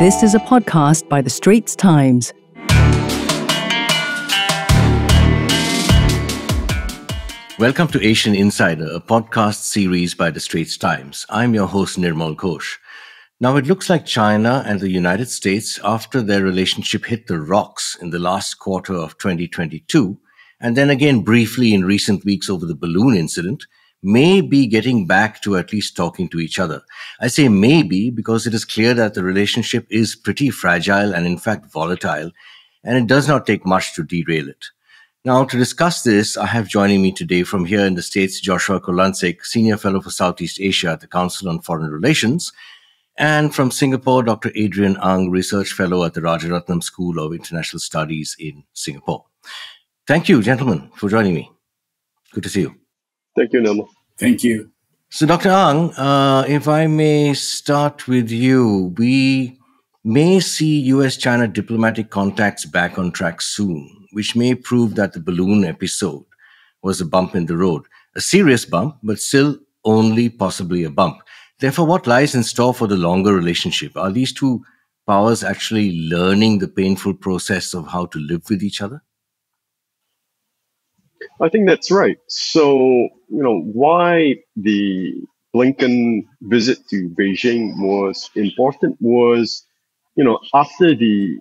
This is a podcast by the Straits Times. Welcome to Asian Insider, a podcast series by the Straits Times. I'm your host, Nirmal Ghosh. Now, it looks like China and the United States, after their relationship hit the rocks in the last quarter of 2022, and then again briefly in recent weeks over the balloon incident, may be getting back to at least talking to each other. I say maybe because it is clear that the relationship is pretty fragile and in fact volatile, and it does not take much to derail it. Now, to discuss this, I have joining me today from here in the States, Joshua Kurlantzick, Senior Fellow for Southeast Asia at the Council on Foreign Relations, and from Singapore, Dr Adrian Ang, Research Fellow at the Rajaratnam School of International Studies in Singapore. Thank you, gentlemen, for joining me. Good to see you. Thank you, Nirmal. Thank you. So, Dr. Ang, if I may start with you, we may see US-China diplomatic contacts back on track soon, which may prove that the balloon episode was a bump in the road. A serious bump, but still only possibly a bump. Therefore, what lies in store for the longer relationship? Are these two powers actually learning the painful process of how to live with each other? I think that's right. So, why the Blinken visit to Beijing was important was, after the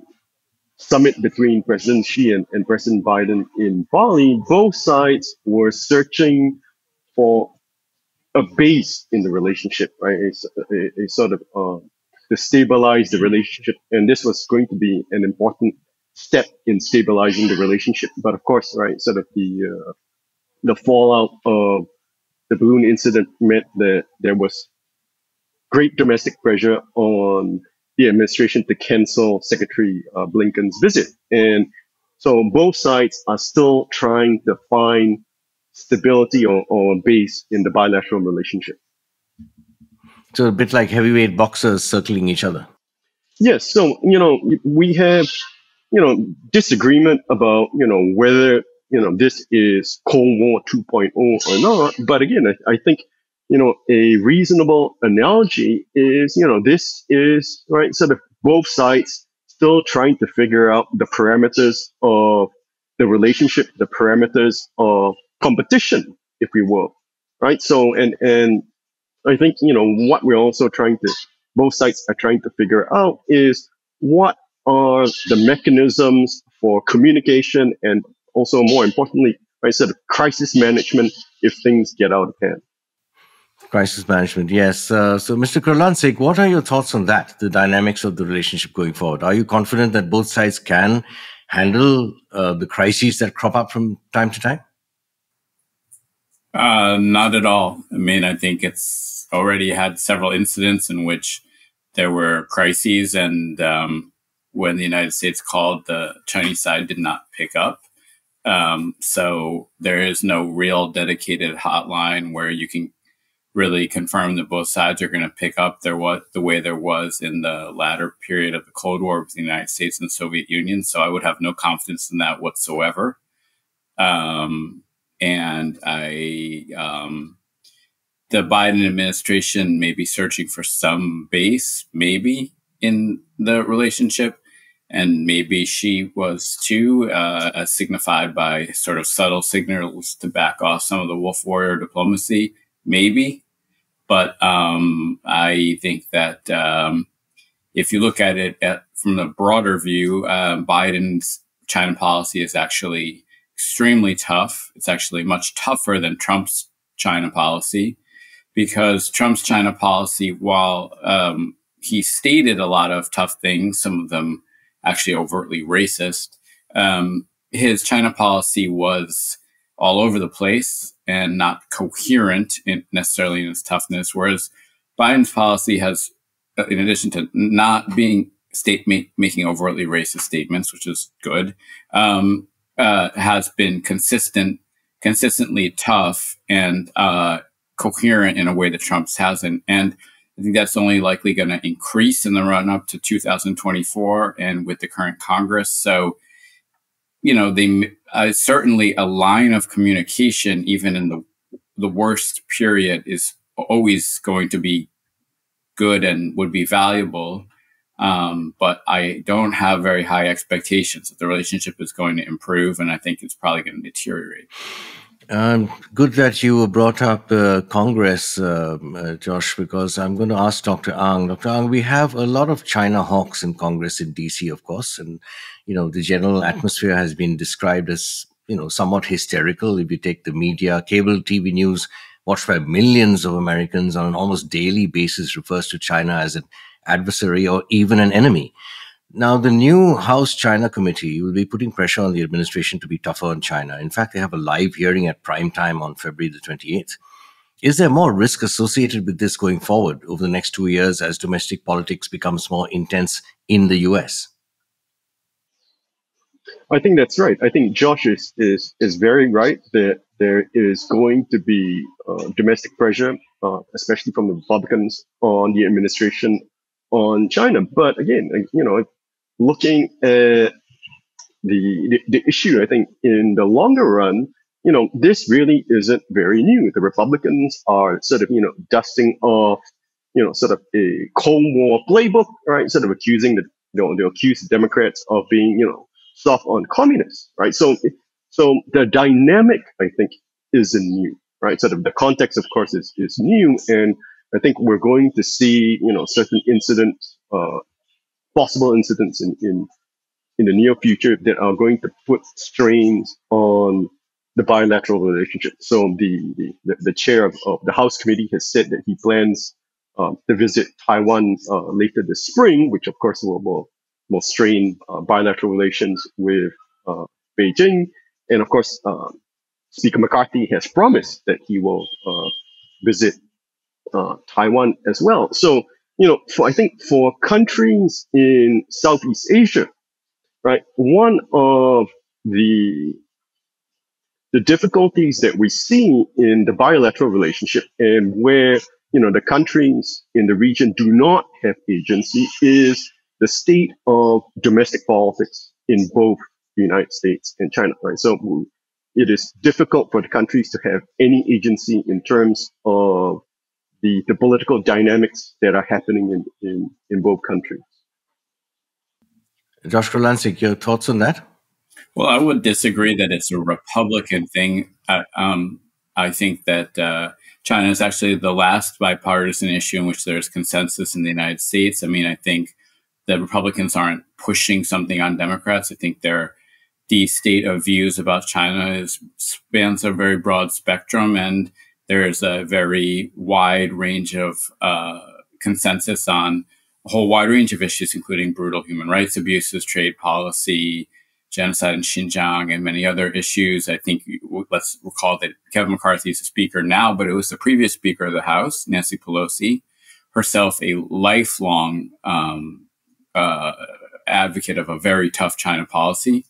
summit between President Xi and President Biden in Bali, both sides were searching for a base in the relationship, right? A sort of to stabilize the relationship. And this was going to be an important step in stabilizing the relationship. But of course, right, sort of the fallout of the balloon incident meant that there was great domestic pressure on the administration to cancel Secretary Blinken's visit. And so both sides are still trying to find stability or base in the bilateral relationship. So a bit like heavyweight boxers circling each other. Yes. So, we have, disagreement about, whether, this is Cold War 2.0 or not. But again, I think, a reasonable analogy is, this is, right, sort of both sides still trying to figure out the parameters of the relationship, the parameters of competition, if we will, right? So, and I think, what we're also both sides are trying to figure out is what are the mechanisms for communication and also more importantly, right, sort of crisis management if things get out of hand. Crisis management, yes. So, Mr. Kurlantzick, what are your thoughts on that, the dynamics of the relationship going forward? Are you confident that both sides can handle the crises that crop up from time to time? Not at all. I mean, I think it's already had several incidents in which there were crises, and when the United States called, the Chinese side did not pick up. So there is no real dedicated hotline where you can really confirm that both sides are going to pick up the way there was in the latter period of the Cold War with the United States and the Soviet Union. So I would have no confidence in that whatsoever. And the Biden administration may be searching for some base, maybe, in the relationship. And maybe she was too, as signified by sort of subtle signals to back off some of the wolf warrior diplomacy, maybe. But I think that if you look at it from the broader view, Biden's China policy is actually extremely tough. It's actually much tougher than Trump's China policy, because Trump's China policy, while he stated a lot of tough things, some of them actually overtly racist, his China policy was all over the place and not coherent necessarily in its toughness, whereas Biden's policy has, in addition to not being making overtly racist statements, which is good, has been consistently tough and coherent in a way that Trump's hasn't. And I think that's only likely going to increase in the run up to 2024 and with the current Congress. So, certainly a line of communication, even in the worst period, is always going to be good and would be valuable. But I don't have very high expectations that the relationship is going to improve, and I think it's probably going to deteriorate. Good that you brought up Congress, Josh, because I'm going to ask Dr. Ang. Dr. Ang, we have a lot of China hawks in Congress in DC, of course, and the general atmosphere has been described as somewhat hysterical. If you take the media, cable TV news watched by millions of Americans on an almost daily basis refers to China as an adversary or even an enemy. Now, the new House China Committee will be putting pressure on the administration to be tougher on China. In fact, they have a live hearing at prime time on February the 28th. Is there more risk associated with this going forward over the next 2 years as domestic politics becomes more intense in the US? I think that's right. I think Josh is very right that there is going to be domestic pressure, especially from the Republicans on the administration on China. But again, looking at the issue, I think in the longer run, this really isn't very new. The Republicans are sort of, dusting off, sort of a Cold War playbook, right? Sort of accusing they accuse the Democrats of being, soft on communists, right? So the dynamic, I think, isn't new, right? Sort of the context, of course, is new. And I think we're going to see, certain incidents, possible incidents in the near future that are going to put strains on the bilateral relationship. So the chair of the House committee has said that he plans to visit Taiwan later this spring, which of course will strain bilateral relations with Beijing. And of course, Speaker McCarthy has promised that he will visit Taiwan as well. So, I think for countries in Southeast Asia, right, one of the difficulties that we see in the bilateral relationship and where, the countries in the region do not have agency is the state of domestic politics in both the United States and China, right? So it is difficult for the countries to have any agency in terms of the political dynamics that are happening in both countries. Joshua Kurlantzick, your thoughts on that? Well, I would disagree that it's a Republican thing. I think that China is actually the last bipartisan issue in which there's consensus in the United States. I mean, I think the Republicans aren't pushing something on Democrats. I think the state of views about China spans a very broad spectrum, and there is a very wide range of consensus on a whole wide range of issues, including brutal human rights abuses, trade policy, genocide in Xinjiang, and many other issues. I think let's recall that Kevin McCarthy is the speaker now, but it was the previous speaker of the House, Nancy Pelosi, herself a lifelong advocate of a very tough China policy,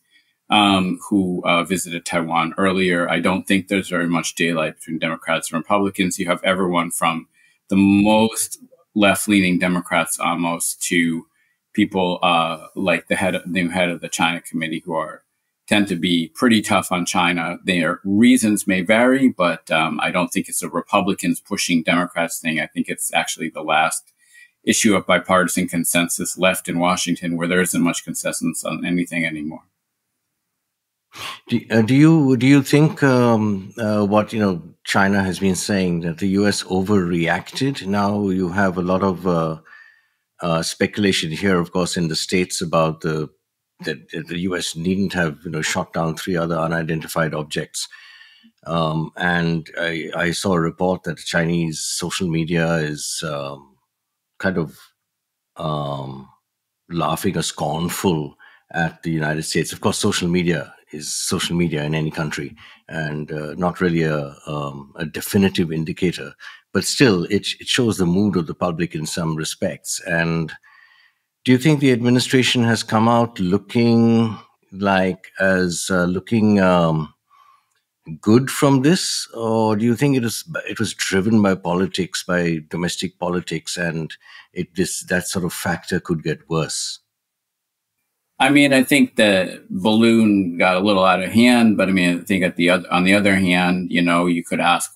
who visited Taiwan earlier. I don't think there's very much daylight between Democrats and Republicans. You have everyone from the most left-leaning Democrats almost to people like the new head of the China Committee who tend to be pretty tough on China. Their reasons may vary, but I don't think it's a Republicans pushing Democrats thing. I think it's actually the last issue of bipartisan consensus left in Washington where there isn't much consensus on anything anymore. Do you think what China has been saying, that the U.S. overreacted? Now you have a lot of speculation here, of course, in the States about that the U.S. needn't have shot down 3 other unidentified objects. And I saw a report that Chinese social media is kind of laughing or scornful at the United States. Of course, social media is social media in any country, and not really a definitive indicator. But still, it shows the mood of the public in some respects. And do you think the administration has come out looking good from this, or do you think it was driven by politics, by domestic politics, and that sort of factor could get worse? I mean, I think the balloon got a little out of hand, but I mean, I think on the other hand, you could ask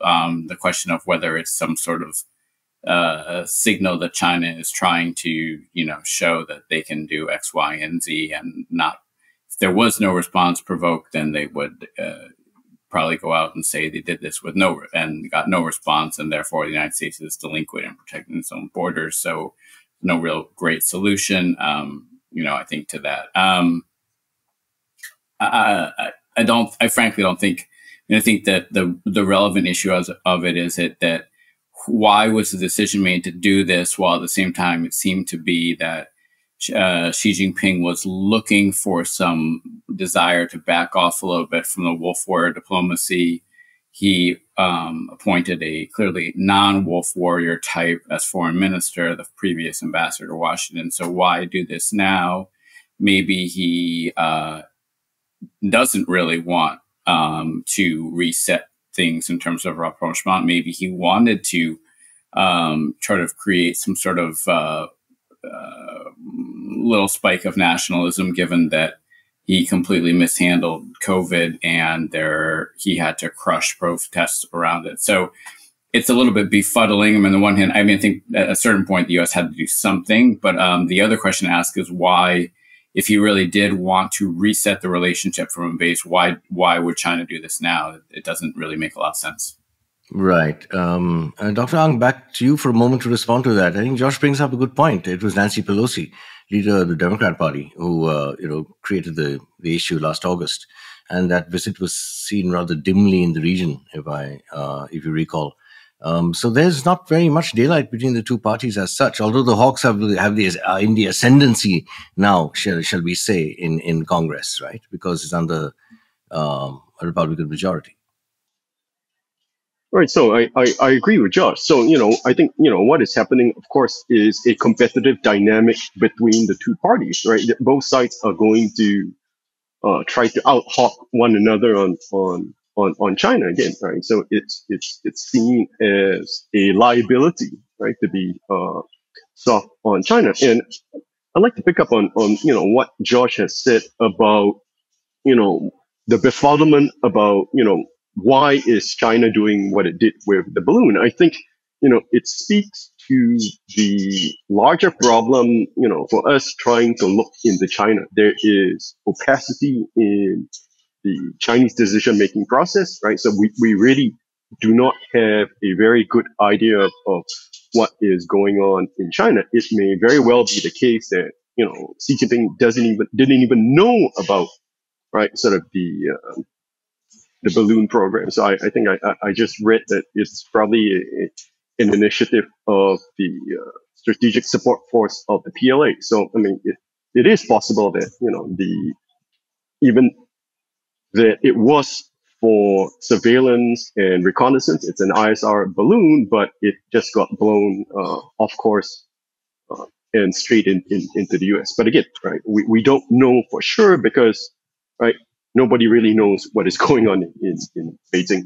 the question of whether it's some sort of signal that China is trying to, show that they can do X, Y, and Z, and not. If there was no response provoked, then they would probably go out and say they did this with and got no response, and therefore the United States is delinquent in protecting its own borders. So no real great solution, I think to that. I frankly don't think. I think that the relevant issue of it is that why was the decision made to do this, while at the same time it seemed to be that Xi Jinping was looking for some desire to back off a little bit from the wolf warrior diplomacy. He appointed a clearly non-wolf warrior type as foreign minister, the previous ambassador to Washington. So why do this now? Maybe he doesn't really want to reset things in terms of rapprochement. Maybe he wanted to try to create some sort of little spike of nationalism, given that he completely mishandled COVID and he had to crush protests around it. So it's a little bit befuddling. On the one hand, I think at a certain point the U.S. had to do something, but the other question to ask is why, if he really did want to reset the relationship from a base, why would China do this now? It doesn't really make a lot of sense. Right. Dr. Ang, back to you for a moment to respond to that. I think Josh brings up a good point. It was Nancy Pelosi, leader of the Democrat Party, who created the issue last August. And that visit was seen rather dimly in the region, if you recall. So there's not very much daylight between the two parties as such, although the Hawks have in the ascendancy now, shall we say, in Congress, right? Because it's under a Republican majority. Right. So I agree with Josh. So, I think, what is happening, of course, is a competitive dynamic between the two parties, right? Both sides are going to try to out-hawk one another on China again, right? So it's seen as a liability, right, to be soft on China. And I'd like to pick up on what Josh has said about, the befuddlement about, why is China doing what it did with the balloon? I think, it speaks to the larger problem, for us trying to look into China. There is opacity in the Chinese decision-making process, right? So we really do not have a very good idea of what is going on in China. It may very well be the case that, Xi Jinping didn't even know about, right, sort of the balloon program. So I think I just read that it's probably an initiative of the strategic support force of the PLA. So, it is possible that, even that it was for surveillance and reconnaissance. It's an ISR balloon, but it just got blown off course and straight into the US. But again, right, we don't know for sure because, right, nobody really knows what is going on in Beijing.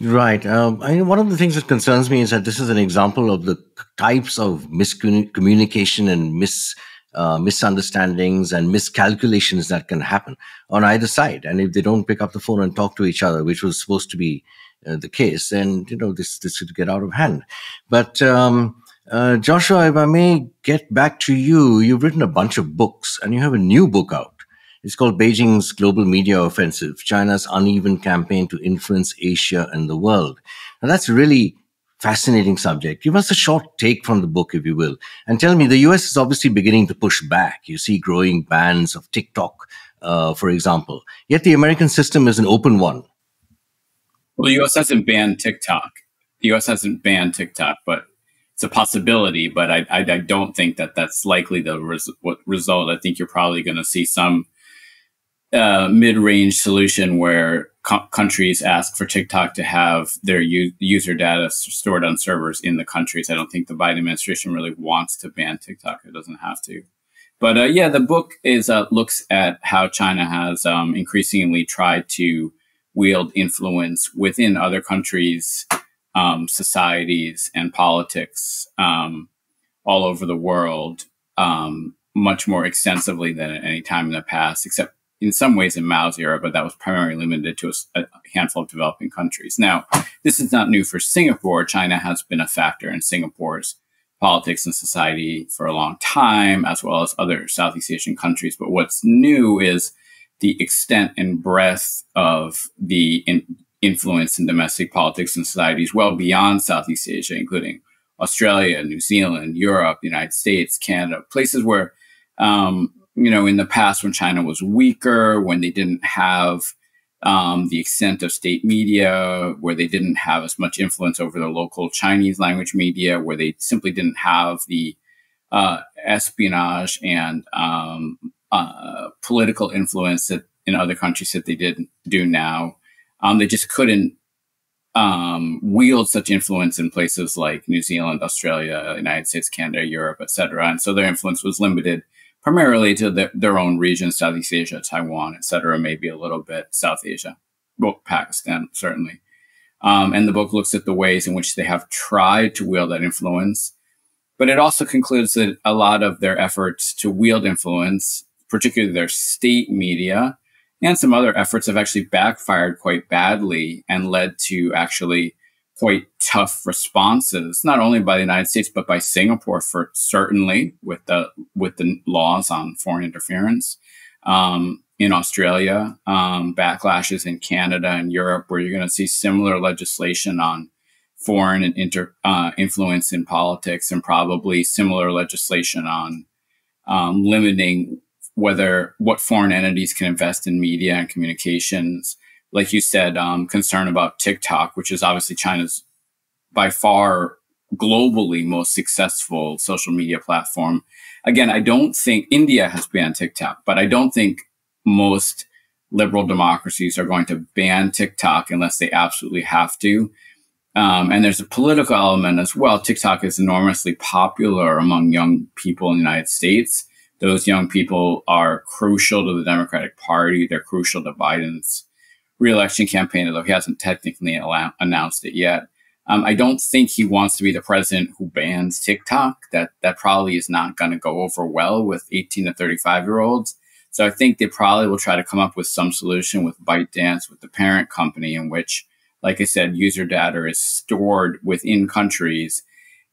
Right. One of the things that concerns me is that this is an example of the types of miscommunication and misunderstandings and miscalculations that can happen on either side. And if they don't pick up the phone and talk to each other, which was supposed to be the case, then, this could get out of hand. But Joshua, if I may get back to you, you've written a bunch of books and you have a new book out. It's called Beijing's Global Media Offensive, China's Uneven Campaign to Influence Asia and the World. Now, that's a really fascinating subject. Give us a short take from the book, if you will. And tell me, the US is obviously beginning to push back. You see growing bans of TikTok, for example. Yet the American system is an open one. Well, the US hasn't banned TikTok. But it's a possibility. But I don't think that's likely the result. I think you're probably going to see some mid-range solution where countries ask for TikTok to have their user data stored on servers in the countries. I don't think the Biden administration really wants to ban TikTok. It doesn't have to. But the book looks at how China has increasingly tried to wield influence within other countries, societies, and politics all over the world, much more extensively than at any time in the past, except in some ways in Mao's era, but that was primarily limited to a handful of developing countries. Now, this is not new for Singapore. China has been a factor in Singapore's politics and society for a long time, as well as other Southeast Asian countries. But what's new is the extent and breadth of the influence in domestic politics and societies well beyond Southeast Asia, including Australia, New Zealand, Europe, the United States, Canada, places where, in the past when China was weaker, when they didn't have the extent of state media, where they didn't have as much influence over the local Chinese language media, where they simply didn't have the espionage and political influence that in other countries that they do now. They just couldn't wield such influence in places like New Zealand, Australia, United States, Canada, Europe, etc. And so their influence was limited primarily to their own regions, Southeast Asia, Taiwan, etc., maybe a little bit South Asia, well, Pakistan, certainly. And the book looks at the ways in which they have tried to wield that influence. But it also concludes that a lot of their efforts to wield influence, particularly their state media, and some other efforts have actually backfired quite badly and led to actually quite tough responses, not only by the United States, but by Singapore, for certainly with the laws on foreign interference. In Australia, backlashes in Canada and Europe, where you're going to see similar legislation on foreign and influence in politics, and probably similar legislation on limiting what foreign entities can invest in media and communications. Like you said, concern about TikTok, which is obviously China's by far globally most successful social media platform. Again, I don't think India has banned TikTok, but I don't think most liberal democracies are going to ban TikTok unless they absolutely have to. And there's a political element as well. TikTok is enormously popular among young people in the United States. Those young people are crucial to the Democratic Party. They're crucial to Biden's re-election campaign, although he hasn't technically announced it yet. I don't think he wants to be the president who bans TikTok. That probably is not going to go over well with 18 to 35-year-olds. So I think they probably will try to come up with some solution with ByteDance, with the parent company, in which, like I said, user data is stored within countries,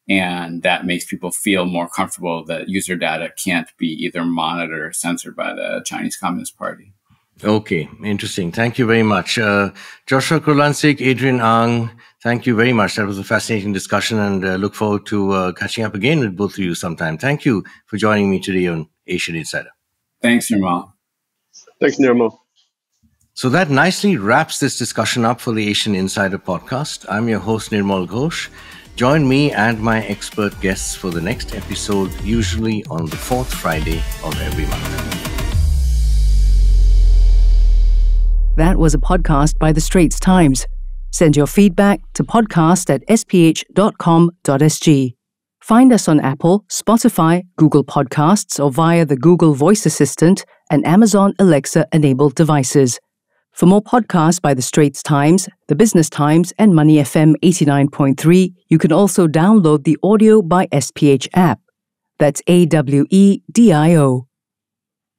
and that makes people feel more comfortable that user data can't be either monitored or censored by the Chinese Communist Party. Okay, interesting. Thank you very much. Joshua Kurlantzick, Adrian Ang, thank you very much. That was a fascinating discussion, and look forward to catching up again with both of you sometime. Thank you for joining me today on Asian Insider. Thanks, Nirmal. Thanks, Nirmal. So that nicely wraps this discussion up for the Asian Insider podcast. I'm your host, Nirmal Ghosh. Join me and my expert guests for the next episode, usually on the fourth Friday of every month. That was a podcast by the Straits Times. Send your feedback to podcast@sph.com.sg. Find us on Apple, Spotify, Google Podcasts, or via the Google Voice Assistant and Amazon Alexa-enabled devices. For more podcasts by the Straits Times, the Business Times, and Money FM 89.3, you can also download the Audio by SPH app. That's AWEDIO.